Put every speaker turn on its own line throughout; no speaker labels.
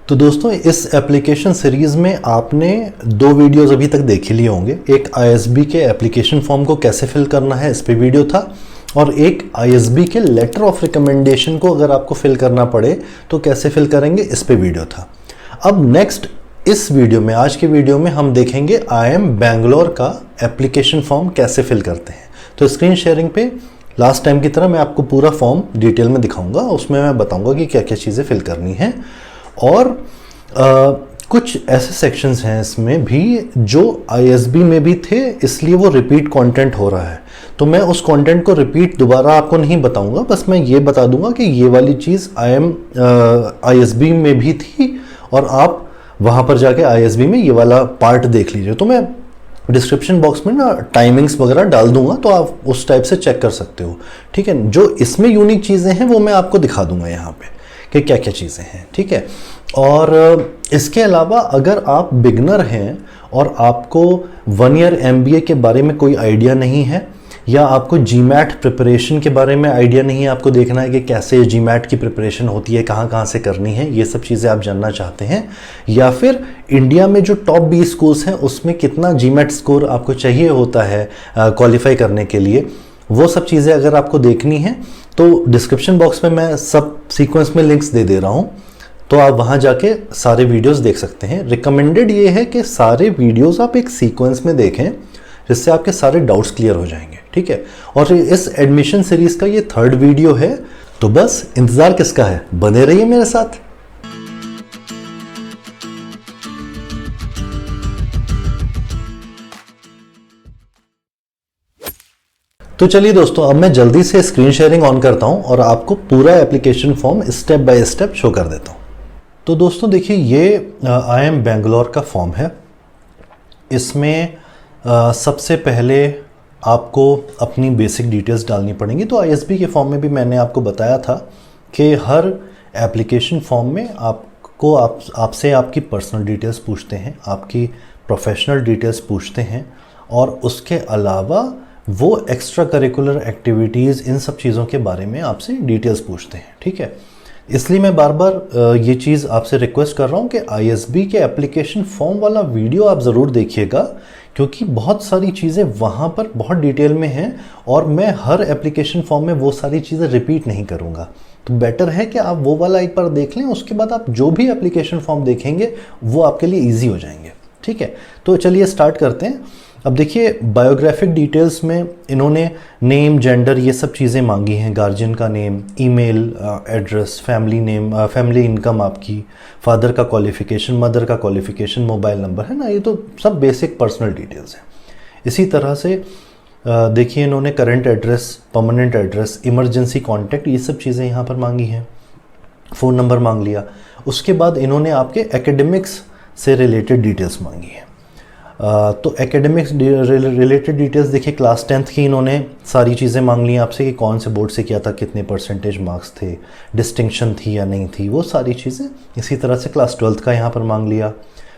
तो दोस्तों इस एप्लीकेशन सीरीज़ में आपने 2 वीडियोज़ अभी तक देख ही लिए होंगे। एक आईएसबी के एप्लीकेशन फॉर्म को कैसे फिल करना है इस पे वीडियो था, और एक आईएसबी के लेटर ऑफ रिकमेंडेशन को अगर आपको फिल करना पड़े तो कैसे फिल करेंगे इस पे वीडियो था। अब नेक्स्ट इस वीडियो में, आज के वीडियो में हम देखेंगे IIM बैंगलोर का एप्लीकेशन फॉर्म कैसे फिल करते हैं। तो स्क्रीन शेयरिंग पे लास्ट टाइम की तरह मैं आपको पूरा फॉर्म डिटेल में दिखाऊंगा, उसमें मैं बताऊंगा कि क्या क्या चीज़ें फिल करनी है। और कुछ ऐसे सेक्शंस हैं इसमें भी जो आईएसबी में भी थे, इसलिए वो रिपीट कंटेंट हो रहा है। तो मैं उस कंटेंट को रिपीट दोबारा आपको नहीं बताऊंगा, बस मैं ये बता दूंगा कि ये वाली चीज़ आईएसबी में भी थी और आप वहाँ पर जाके आईएसबी में ये वाला पार्ट देख लीजिए। तो मैं डिस्क्रिप्शन बॉक्स में ना टाइमिंग्स वगैरह डाल दूंगा, तो आप उस टाइप से चेक कर सकते हो। ठीक है, जो इसमें यूनिक चीज़ें हैं वो मैं आपको दिखा दूंगा यहाँ पे कि क्या क्या चीज़ें हैं। ठीक है, और इसके अलावा अगर आप बिगनर हैं और आपको 1 ईयर MBA के बारे में कोई आइडिया नहीं है, या आपको GMAT प्रिपरेशन के बारे में आइडिया नहीं है, आपको देखना है कि कैसे GMAT की प्रिपरेशन होती है, कहाँ कहाँ से करनी है, ये सब चीज़ें आप जानना चाहते हैं, या फिर इंडिया में जो टॉप 20 स्कूल्स हैं उसमें कितना GMAT स्कोर आपको चाहिए होता है क्वालिफाई करने के लिए, वो सब चीज़ें अगर आपको देखनी है तो डिस्क्रिप्शन बॉक्स में मैं सब सीक्वेंस में लिंक्स दे दे रहा हूँ, तो आप वहाँ जाके सारे वीडियोस देख सकते हैं। रिकमेंडेड ये है कि सारे वीडियोस आप एक सीक्वेंस में देखें, जिससे आपके सारे डाउट्स क्लियर हो जाएंगे। ठीक है, और इस एडमिशन सीरीज़ का ये 3rd वीडियो है, तो बस इंतज़ार किसका है, बने रहिए मेरे साथ। तो चलिए दोस्तों, अब मैं जल्दी से स्क्रीन शेयरिंग ऑन करता हूं और आपको पूरा application form step by step show कर देता हूं। तो दोस्तों देखिए, ये IIM बैंगलोर का फॉर्म है। इसमें सबसे पहले आपको अपनी बेसिक डिटेल्स डालनी पड़ेंगी। तो आईएसबी के फॉर्म में भी मैंने आपको बताया था कि हर एप्लीकेशन फॉर्म में आपको आपसे आपकी पर्सनल डिटेल्स पूछते हैं, आपकी प्रोफेशनल डिटेल्स पूछते हैं, और उसके अलावा वो एक्स्ट्रा करिकुलर एक्टिविटीज़, इन सब चीज़ों के बारे में आपसे डिटेल्स पूछते हैं। ठीक है, इसलिए मैं बार बार ये चीज़ आपसे रिक्वेस्ट कर रहा हूँ कि आईएसबी के एप्लीकेशन फॉर्म वाला वीडियो आप ज़रूर देखिएगा, क्योंकि बहुत सारी चीज़ें वहाँ पर बहुत डिटेल में हैं और मैं हर एप्लीकेशन फॉर्म में वो सारी चीज़ें रिपीट नहीं करूँगा। तो बेटर है कि आप वो वाला एक बार देख लें, उसके बाद आप जो भी एप्लीकेशन फॉर्म देखेंगे वो आपके लिए ईजी हो जाएंगे। ठीक है, तो चलिए स्टार्ट करते हैं। अब देखिए, बायोग्राफिक डिटेल्स में इन्होंने नेम, जेंडर, ये सब चीज़ें मांगी हैं। गार्जियन का name, email address, family name, family income आपकी, फादर का क्वालिफ़िकेशन, मदर का क्वालिफ़िकेशन, मोबाइल नंबर, है ना, ये तो सब बेसिक पर्सनल डिटेल्स हैं। इसी तरह से देखिए, इन्होंने current address, permanent address, emergency contact, ये सब चीज़ें यहाँ पर मांगी हैं। फ़ोन नंबर मांग लिया। उसके बाद इन्होंने आपके एकेडमिक्स से रिलेटेड डिटेल्स मांगी हैं। तो एकेडमिक्स रिलेटेड डिटेल्स देखिए, क्लास 10th की इन्होंने सारी चीज़ें मांग ली आपसे कि कौन से बोर्ड से किया था, कितने परसेंटेज मार्क्स थे, डिस्टिंक्शन थी या नहीं थी, वो सारी चीज़ें। इसी तरह से क्लास 12th का यहाँ पर मांग लिया,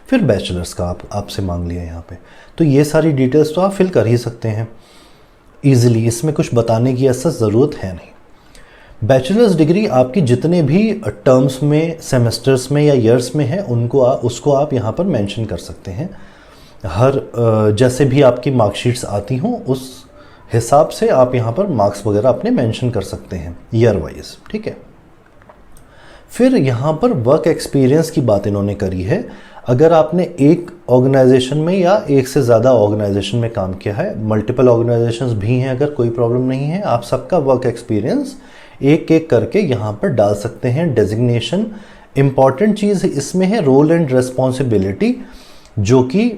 फिर बैचलर्स का आपसे मांग लिया यहाँ पे। तो ये सारी डिटेल्स तो आप फिल कर ही सकते हैं ईजिली, इसमें कुछ बताने की ऐसा ज़रूरत है नहीं। बैचलर्स डिग्री आपकी जितने भी टर्म्स में, सेमेस्टर्स में या ईयर्स में है, उसको आप यहाँ पर मेंशन कर सकते हैं। हर जैसे भी आपकी मार्कशीट्स आती हों उस हिसाब से आप यहाँ पर मार्क्स वगैरह अपने मेंशन कर सकते हैं ईयर वाइज। ठीक है, फिर यहाँ पर वर्क एक्सपीरियंस की बात इन्होंने करी है। अगर आपने एक ऑर्गेनाइजेशन में या एक से ज़्यादा ऑर्गेनाइजेशन में काम किया है, मल्टीपल ऑर्गेनाइजेशंस भी हैं, अगर कोई प्रॉब्लम नहीं है, आप सबका वर्क एक्सपीरियंस एक एक करके यहाँ पर डाल सकते हैं। डेजिग्नेशन, इंपॉर्टेंट चीज़ इसमें है रोल एंड रिस्पॉन्सिबिलिटी, जो कि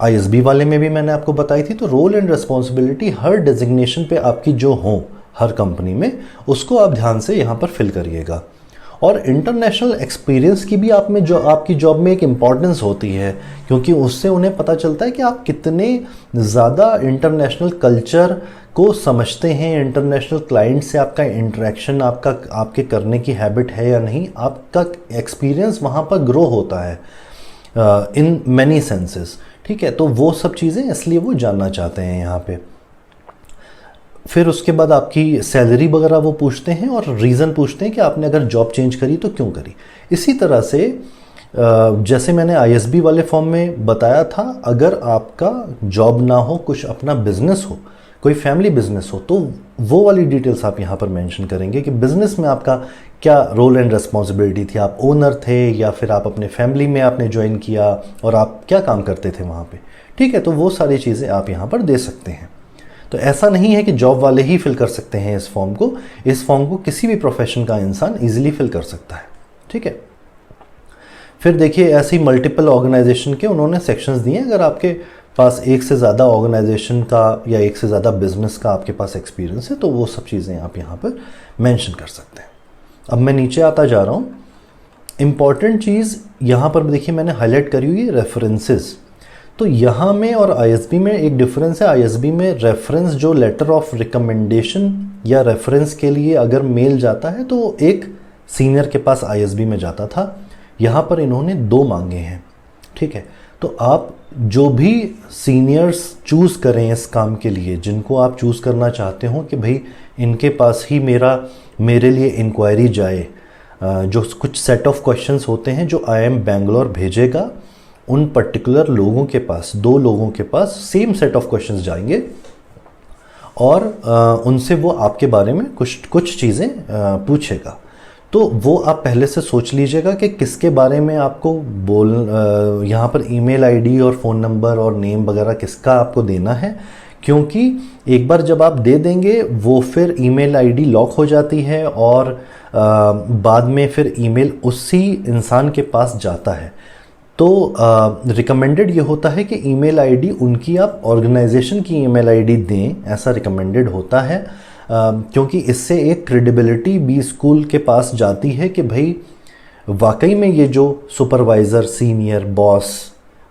आईएसबी वाले में भी मैंने आपको बताई थी। तो रोल एंड रिस्पॉन्सिबिलिटी हर डेजिग्नेशन पे आपकी जो हो हर कंपनी में, उसको आप ध्यान से यहाँ पर फिल करिएगा। और इंटरनेशनल एक्सपीरियंस की भी आप में जो आपकी जॉब में एक इम्पॉर्टेंस होती है, क्योंकि उससे उन्हें पता चलता है कि आप कितने ज़्यादा इंटरनेशनल कल्चर को समझते हैं, इंटरनेशनल क्लाइंट से आपका इंटरेक्शन, आपके करने की हैबिट है या नहीं, आपका एक्सपीरियंस वहाँ पर ग्रो होता है इन मैनी सेंसेस। ठीक है, तो वो सब चीज़ें इसलिए वो जानना चाहते हैं यहाँ पे। फिर उसके बाद आपकी सैलरी वगैरह वो पूछते हैं और रीज़न पूछते हैं कि आपने अगर जॉब चेंज करी तो क्यों करी। इसी तरह से जैसे मैंने आईएसबी वाले फॉर्म में बताया था, अगर आपका जॉब ना हो, कुछ अपना बिजनेस हो, कोई फैमिली बिजनेस हो, तो वो वाली डिटेल्स आप यहाँ पर मेंशन करेंगे कि बिजनेस में आपका क्या रोल एंड रिस्पॉन्सिबिलिटी थी, आप ओनर थे या फिर आप अपने फैमिली में आपने ज्वाइन किया और आप क्या काम करते थे वहाँ पे। ठीक है, तो वो सारी चीज़ें आप यहाँ पर दे सकते हैं। तो ऐसा नहीं है कि जॉब वाले ही फिल कर सकते हैं इस फॉर्म को, इस फॉर्म को किसी भी प्रोफेशन का इंसान ईजिली फिल कर सकता है। ठीक है, फिर देखिए ऐसे ही मल्टीपल ऑर्गेनाइजेशन के उन्होंने सेक्शंस दिए हैं। अगर आपके पास एक से ज़्यादा ऑर्गेनाइजेशन का या एक से ज़्यादा बिजनेस का आपके पास एक्सपीरियंस है तो वो सब चीज़ें आप यहाँ पर मेंशन कर सकते हैं। अब मैं नीचे आता जा रहा हूँ। इम्पॉर्टेंट चीज़ यहाँ पर देखिए मैंने हाईलाइट करी हुई है रेफरेंसेस। तो यहाँ में और आईएसबी में एक डिफरेंस है। आईएसबी में रेफरेंस जो लेटर ऑफ रिकमेंडेशन या रेफरेंस के लिए अगर मेल जाता है तो एक सीनियर के पास आईएसबी में जाता था, यहाँ पर इन्होंने 2 मांगे हैं। ठीक है, तो आप जो भी सीनियर्स चूज़ करें इस काम के लिए, जिनको आप चूज़ करना चाहते हो कि भाई इनके पास ही मेरे लिए इंक्वायरी जाए, जो कुछ सेट ऑफ क्वेश्चंस होते हैं जो आईआईएम बैंगलोर भेजेगा, उन पर्टिकुलर लोगों के पास, 2 लोगों के पास सेम सेट ऑफ क्वेश्चंस जाएंगे और उनसे वो आपके बारे में कुछ चीज़ें पूछेगा। तो वो आप पहले से सोच लीजिएगा कि किसके बारे में आपको यहाँ पर ईमेल आईडी और फ़ोन नंबर और नेम वगैरह किसका आपको देना है, क्योंकि एक बार जब आप दे देंगे वो फिर ईमेल आईडी लॉक हो जाती है और बाद में फिर ईमेल उसी इंसान के पास जाता है। तो रिकमेंडेड ये होता है कि ईमेल आईडी उनकी आप ऑर्गेनाइजेशन की ईमेल आईडी दें, ऐसा रिकमेंडेड होता है, क्योंकि इससे एक क्रेडिबिलिटी बी स्कूल के पास जाती है कि भाई वाकई में ये जो सुपरवाइज़र, सीनियर, बॉस,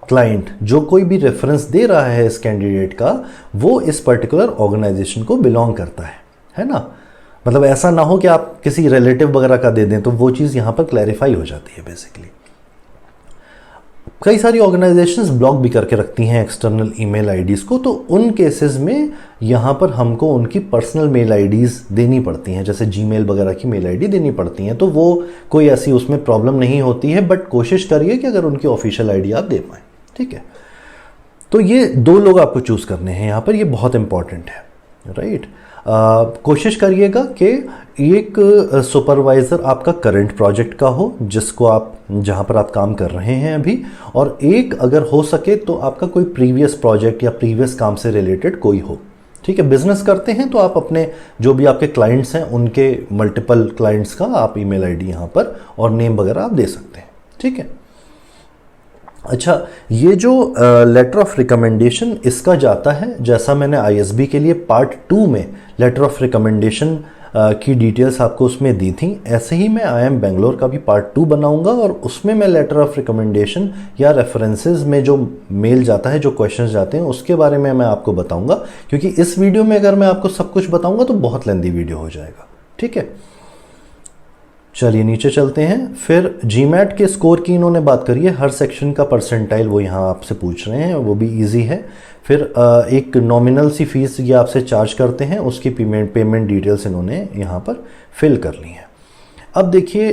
क्लाइंट जो कोई भी रेफरेंस दे रहा है इस कैंडिडेट का, वो इस पर्टिकुलर ऑर्गेनाइजेशन को बिलोंग करता है ना। मतलब ऐसा ना हो कि आप किसी रिलेटिव वगैरह का दे दें, तो वो चीज़ यहाँ पर क्लैरिफाई हो जाती है बेसिकली। कई सारी ऑर्गेनाइजेशंस ब्लॉक भी करके रखती हैं एक्सटर्नल ईमेल आईडीज़ को, तो उन केसेस में यहाँ पर हमको उनकी पर्सनल मेल आईडीज़ देनी पड़ती हैं, जैसे जीमेल वगैरह की मेल आईडी देनी पड़ती हैं। तो वो कोई ऐसी उसमें प्रॉब्लम नहीं होती है, बट कोशिश करिए कि अगर उनकी ऑफिशियल आईडी आप दे पाएँ। ठीक है, तो ये 2 लोग आपको चूज़ करने हैं यहाँ पर, ये बहुत इंपॉर्टेंट है, राइट। कोशिश करिएगा कि एक सुपरवाइज़र आपका करंट प्रोजेक्ट का हो, जिसको आप जहाँ पर आप काम कर रहे हैं अभी, और एक अगर हो सके तो आपका कोई प्रीवियस प्रोजेक्ट या प्रीवियस काम से रिलेटेड कोई हो। ठीक है, बिजनेस करते हैं तो आप अपने जो भी आपके क्लाइंट्स हैं उनके मल्टीपल क्लाइंट्स का आप ईमेल आईडी यहाँ पर और नेम वगैरह आप दे सकते हैं। ठीक है, अच्छा, ये जो लेटर ऑफ रिकमेंडेशन इसका जाता है, जैसा मैंने आईएसबी के लिए पार्ट 2 में लेटर ऑफ रिकमेंडेशन की डिटेल्स आपको उसमें दी थी, ऐसे ही मैं आईआईएम बैंगलोर का भी पार्ट 2 बनाऊंगा और उसमें मैं लेटर ऑफ रिकमेंडेशन या रेफरेंसेस में जो मेल जाता है, जो क्वेश्चंस जाते हैं, उसके बारे में मैं आपको बताऊंगा, क्योंकि इस वीडियो में अगर मैं आपको सब कुछ बताऊंगा तो बहुत लेंदी वीडियो हो जाएगा। ठीक है, चलिए नीचे चलते हैं। फिर जीमैट के स्कोर की इन्होंने बात करी है, हर सेक्शन का परसेंटाइल वो यहाँ आपसे पूछ रहे हैं, वो भी इजी है। फिर एक नॉमिनल सी फीस ये आपसे चार्ज करते हैं, उसकी पेमेंट डिटेल्स इन्होंने यहाँ पर फिल कर ली हैं। अब देखिए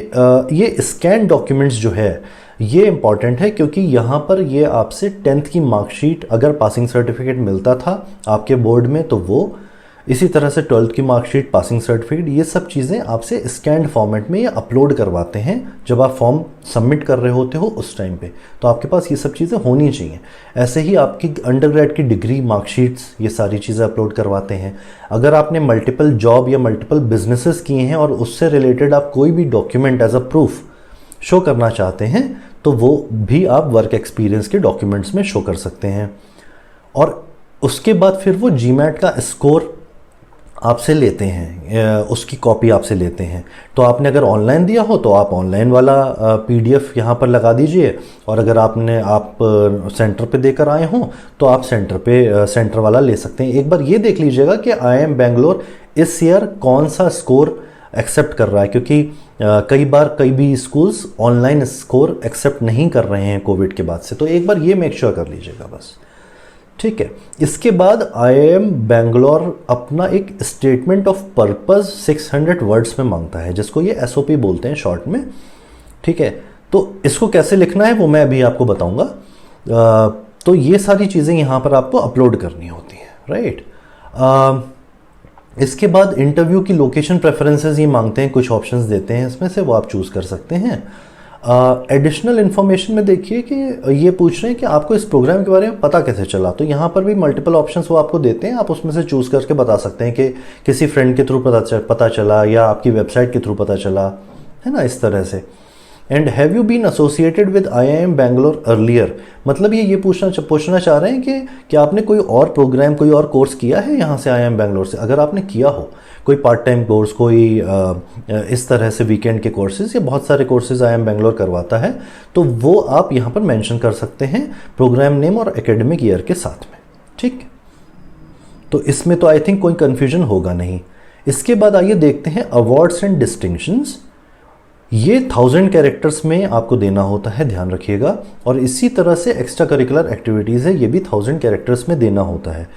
ये स्कैन डॉक्यूमेंट्स जो है ये इंपॉर्टेंट है, क्योंकि यहाँ पर ये आपसे 10th की मार्कशीट, अगर पासिंग सर्टिफिकेट मिलता था आपके बोर्ड में तो वो, इसी तरह से 12th की मार्कशीट, पासिंग सर्टिफिकेट, ये सब चीज़ें आपसे स्कैन्ड फॉर्मेट में ये अपलोड करवाते हैं जब आप फॉर्म सबमिट कर रहे होते हो उस टाइम पे, तो आपके पास ये सब चीज़ें होनी चाहिए। ऐसे ही आपकी अंडरग्रेड की डिग्री मार्कशीट्स, ये सारी चीज़ें अपलोड करवाते हैं। अगर आपने मल्टीपल जॉब या मल्टीपल बिजनेसेस किए हैं और उससे रिलेटेड आप कोई भी document as a proof show करना चाहते हैं तो वो भी आप वर्क एक्सपीरियंस के डॉक्यूमेंट्स में शो कर सकते हैं। और उसके बाद फिर वो जीमैट का स्कोर आपसे लेते हैं, उसकी कॉपी आपसे लेते हैं। तो आपने अगर ऑनलाइन दिया हो तो आप ऑनलाइन वाला पीडीएफ यहाँ पर लगा दीजिए, और अगर आप सेंटर पे देकर आए हों तो आप सेंटर वाला ले सकते हैं। एक बार ये देख लीजिएगा कि आईआईएम बैंगलोर इस ईयर कौन सा स्कोर एक्सेप्ट कर रहा है, क्योंकि कई बार कई भी स्कूल्स ऑनलाइन स्कोर एक्सेप्ट नहीं कर रहे हैं कोविड के बाद से, तो एक बार ये मेक श्योर कर लीजिएगा बस। ठीक है, इसके बाद आईआईएम बैंगलोर अपना एक स्टेटमेंट ऑफ पर्पस 600 वर्ड्स में मांगता है, जिसको ये एसओपी बोलते हैं शॉर्ट में। ठीक है, तो इसको कैसे लिखना है वो मैं अभी आपको बताऊंगा। तो ये सारी चीज़ें यहाँ पर आपको अपलोड करनी होती हैं, राइट। इसके बाद इंटरव्यू की लोकेशन प्रेफरेंसेस ये मांगते हैं, कुछ ऑप्शंस देते हैं इसमें से, वो आप चूज़ कर सकते हैं। एडिशनल इन्फॉर्मेशन में देखिए कि ये पूछ रहे हैं कि आपको इस प्रोग्राम के बारे में पता कैसे चला, तो यहाँ पर भी मल्टीपल ऑप्शंस वो आपको देते हैं, आप उसमें से चूज़ करके बता सकते हैं कि किसी फ्रेंड के थ्रू पता चला या आपकी वेबसाइट के थ्रू पता चला, है ना, इस तरह से। And have you been associated with IIM Bangalore earlier, मतलब ये पूछना चाह रहे हैं कि क्या आपने कोई और प्रोग्राम, कोई और कोर्स किया है यहाँ से IIM बैंगलोर से। अगर आपने किया हो कोई पार्ट टाइम कोर्स, कोई इस तरह से वीकेंड के कोर्सेज, या बहुत सारे कोर्सेज IIM बैंगलोर करवाता है, तो वो आप यहाँ पर मेंशन कर सकते हैं प्रोग्राम नेम और एकेडमिक ईयर के साथ में, ठीक। तो इसमें तो आई थिंक कोई कन्फ्यूजन होगा नहीं। इसके बाद आइए देखते हैं अवार्ड्स एंड डिस्टिंक्शंस। ये 1000 कैरेक्टर्स में आपको देना होता है, ध्यान रखिएगा। और इसी तरह से एक्स्ट्रा करिकुलर एक्टिविटीज़ है, ये भी 1000 कैरेक्टर्स में देना होता है।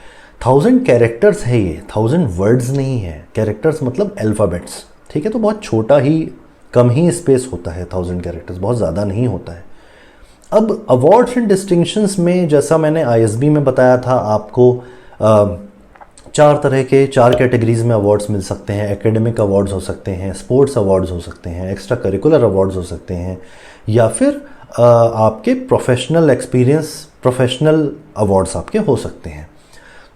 1000 कैरेक्टर्स है ये, 1000 वर्ड्स नहीं है। कैरेक्टर्स मतलब अल्फ़ाबेट्स, ठीक है। तो बहुत छोटा ही, कम ही स्पेस होता है, 1000 कैरेक्टर्स बहुत ज़्यादा नहीं होता है। अब अवार्ड्स एंड डिस्टिंक्शंस में, जैसा मैंने ISB में बताया था आपको, 4 कैटेगरीज में अवार्ड्स मिल सकते हैं। एकेडमिक अवार्ड्स हो सकते हैं, स्पोर्ट्स अवार्ड्स हो सकते हैं, एक्स्ट्रा करिकुलर अवार्ड्स हो सकते हैं, या फिर आपके प्रोफेशनल एक्सपीरियंस, प्रोफेशनल अवार्ड्स आपके हो सकते हैं।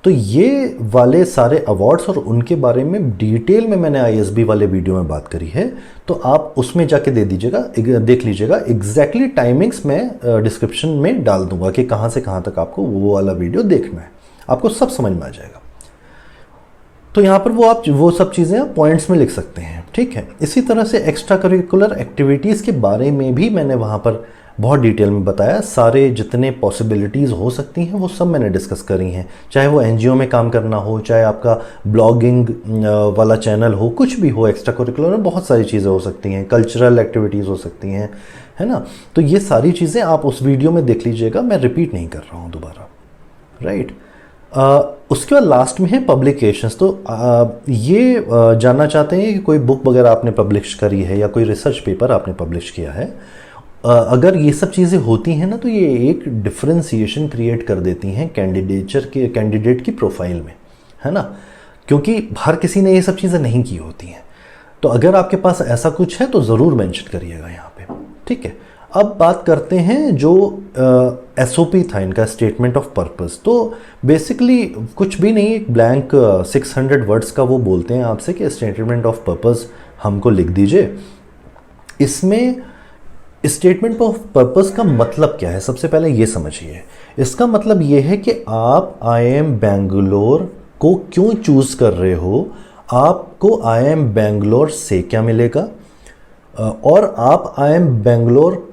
तो ये वाले सारे अवार्ड्स और उनके बारे में डिटेल में मैंने ISB वाले वीडियो में बात करी है, तो आप उसमें जाके देख लीजिएगा। एग्जैक्टली टाइमिंग्स मैं डिस्क्रिप्शन में डाल दूंगा कि कहाँ से कहाँ तक आपको वो वाला वीडियो देखना है, आपको सब समझ में आ जाएगा। तो यहाँ पर वो सब चीज़ें आप पॉइंट्स में लिख सकते हैं, ठीक है। इसी तरह से एक्स्ट्रा करिकुलर एक्टिविटीज़ के बारे में भी मैंने वहाँ पर बहुत डिटेल में बताया। सारे जितने पॉसिबिलिटीज़ हो सकती हैं वो सब मैंने डिस्कस करी हैं, चाहे वो NGO में काम करना हो, चाहे आपका ब्लॉगिंग वाला चैनल हो, कुछ भी हो। एक्स्ट्रा करिकुलर में बहुत सारी चीज़ें हो सकती हैं, कल्चरल एक्टिविटीज़ हो सकती हैं, है ना। तो ये सारी चीज़ें आप उस वीडियो में देख लीजिएगा, मैं रिपीट नहीं कर रहा हूँ दोबारा, राइट। उसके बाद लास्ट में है पब्लिकेशंस। तो ये जानना चाहते हैं कि कोई बुक वगैरह आपने पब्लिश करी है या कोई रिसर्च पेपर आपने पब्लिश किया है। अगर ये सब चीज़ें होती हैं ना, तो ये एक डिफ्रेंसिएशन क्रिएट कर देती हैं कैंडिडेट की प्रोफाइल में, है ना, क्योंकि हर किसी ने ये सब चीज़ें नहीं की होती हैं। तो अगर आपके पास ऐसा कुछ है तो ज़रूर मेंशन करिएगा यहाँ पे, ठीक है। अब बात करते हैं जो SOP था इनका, स्टेटमेंट ऑफ पर्पस। तो बेसिकली कुछ भी नहीं, एक ब्लैंक 600 वर्ड्स का वो बोलते हैं आपसे कि स्टेटमेंट ऑफ पर्पस हमको लिख दीजिए। इसमें स्टेटमेंट ऑफ पर्पस का मतलब क्या है, सबसे पहले ये समझिए। इसका मतलब ये है कि आप IIM बैंगलोर को क्यों चूज़ कर रहे हो, आपको IIM बैंगलोर से क्या मिलेगा, और आप IIM बैंगलोर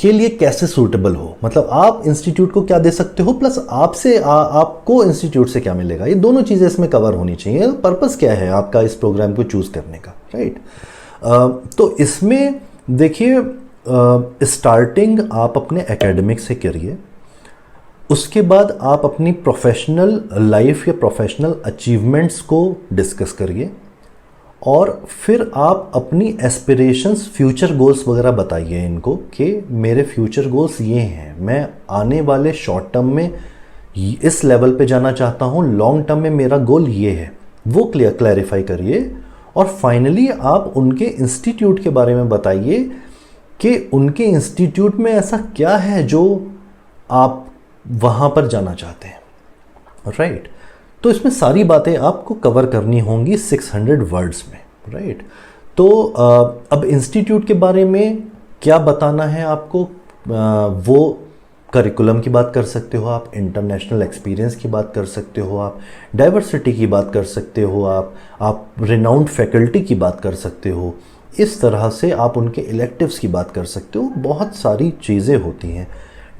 के लिए कैसे सूटेबल हो। मतलब आप इंस्टीट्यूट को क्या दे सकते हो, प्लस आपसे आपको इंस्टीट्यूट से क्या मिलेगा। ये दोनों चीज़ें इसमें कवर होनी चाहिए। पर्पस क्या है आपका इस प्रोग्राम को चूज़ करने का, राइट। तो इसमें देखिए, स्टार्टिंग आप अपने एकेडमिक से करिए, उसके बाद आप अपनी प्रोफेशनल लाइफ या प्रोफेशनल अचीवमेंट्स को डिस्कस करिए, और फिर आप अपनी एस्पिरेशंस, फ्यूचर गोल्स वगैरह बताइए इनको कि मेरे फ्यूचर गोल्स ये हैं, मैं आने वाले शॉर्ट टर्म में इस लेवल पे जाना चाहता हूँ, लॉन्ग टर्म में मेरा गोल ये है, वो क्लैरिफाई करिए। और फाइनली आप उनके इंस्टीट्यूट के बारे में बताइए कि उनके इंस्टीट्यूट में ऐसा क्या है जो आप वहाँ पर जाना चाहते हैं, राइट। तो इसमें सारी बातें आपको कवर करनी होंगी 600 वर्ड्स में, राइट। तो अब इंस्टीट्यूट के बारे में क्या बताना है आपको, वो करिकुलम की बात कर सकते हो आप, इंटरनेशनल एक्सपीरियंस की बात कर सकते हो आप, डाइवर्सिटी की बात कर सकते हो आप रिनाउंड फैकल्टी की बात कर सकते हो। इस तरह से आप उनके इलेक्टिव्स की बात कर सकते हो। बहुत सारी चीज़ें होती हैं।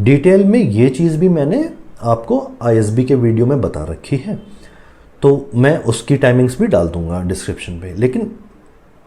डिटेल में ये चीज़ भी मैंने आपको ISB के वीडियो में बता रखी है, तो मैं उसकी टाइमिंग्स भी डाल दूंगा डिस्क्रिप्शन पे। लेकिन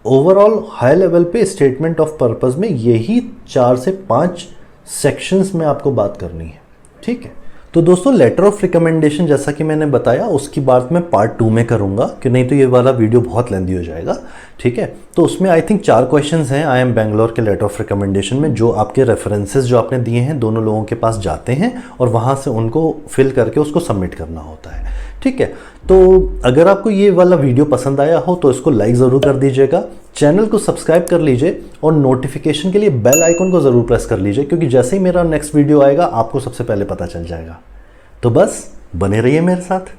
ओवरऑल हाई लेवल पे स्टेटमेंट ऑफ पर्पस में यही 4 से 5 सेक्शंस में आपको बात करनी है, ठीक है। तो दोस्तों लेटर ऑफ रिकमेंडेशन जैसा कि मैंने बताया उसकी बात मैं पार्ट 2 में करूंगा, कि नहीं तो ये वाला वीडियो बहुत लेंदी हो जाएगा। ठीक है, तो उसमें आई थिंक 4 क्वेश्चंस हैं आई एम बेंगलोर के लेटर ऑफ रिकमेंडेशन में, जो आपके रेफरेंसेस जो आपने दिए हैं दोनों लोगों के पास जाते हैं और वहाँ से उनको फिल करके उसको सबमिट करना होता है। ठीक है, तो अगर आपको ये वाला वीडियो पसंद आया हो तो इसको लाइक ज़रूर कर दीजिएगा, चैनल को सब्सक्राइब कर लीजिए और नोटिफिकेशन के लिए बेल आइकन को ज़रूर प्रेस कर लीजिए, क्योंकि जैसे ही मेरा नेक्स्ट वीडियो आएगा आपको सबसे पहले पता चल जाएगा। तो बस बने रहिए मेरे साथ।